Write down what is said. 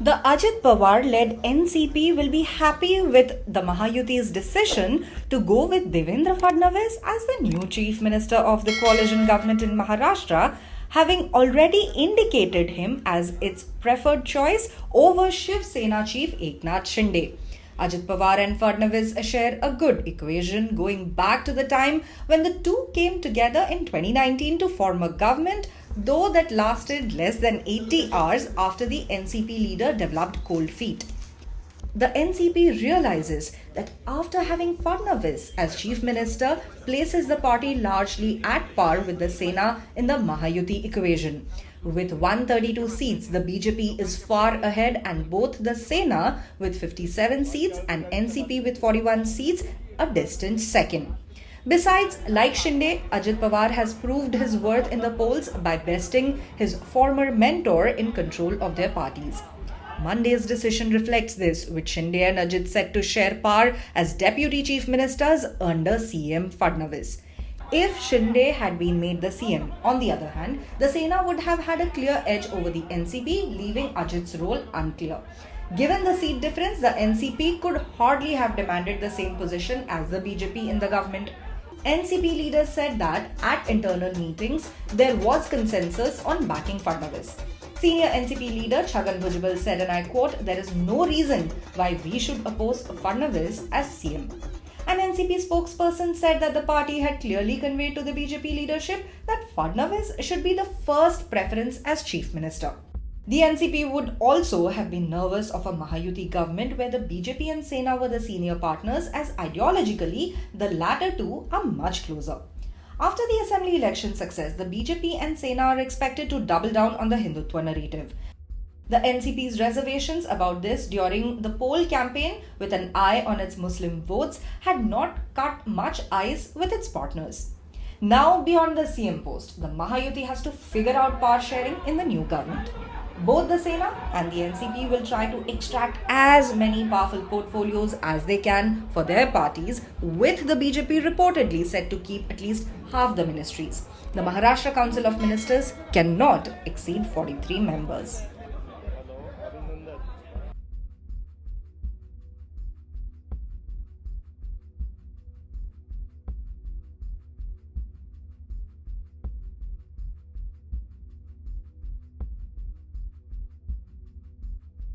The Ajit Pawar-led NCP will be happy with the Mahayuti's decision to go with Devendra Fadnavis as the new Chief Minister of the coalition government in Maharashtra, having already indicated him as its preferred choice over Shiv Sena Chief Eknath Shinde. Ajit Pawar and Fadnavis share a good equation going back to the time when the two came together in 2019 to form a government, though that lasted less than 80 hours after the NCP leader developed cold feet. The NCP realizes that after having Fadnavis as chief minister places the party largely at par with the Sena in the Mahayuti equation. With 132 seats, the BJP is far ahead, and both the Sena with 57 seats and NCP with 41 seats a distant second. Besides, like Shinde, Ajit Pawar has proved his worth in the polls by besting his former mentor in control of their parties. Monday's decision reflects this, with Shinde and Ajit set to share power as deputy chief ministers under CM Fadnavis. If Shinde had been made the CM, on the other hand, the Sena would have had a clear edge over the NCP, leaving Ajit's role unclear. Given the seat difference, the NCP could hardly have demanded the same position as the BJP in the government. NCP leaders said that at internal meetings, there was consensus on backing Fadnavis. Senior NCP leader Chhagan Bhujbal said, and I quote, "There is no reason why we should oppose Fadnavis as CM." An NCP spokesperson said that the party had clearly conveyed to the BJP leadership that Fadnavis should be the first preference as chief minister. The NCP would also have been nervous of a Mahayuti government where the BJP and Sena were the senior partners, as ideologically the latter two are much closer. After the assembly election success, the BJP and Sena are expected to double down on the Hindutva narrative. The NCP's reservations about this during the poll campaign, with an eye on its Muslim votes, had not cut much ice with its partners. Now, beyond the CM post, the Mahayuti has to figure out power sharing in the new government. Both the Sena and the NCP will try to extract as many powerful portfolios as they can for their parties, with the BJP reportedly set to keep at least half the ministries. The Maharashtra Council of Ministers cannot exceed 43 members.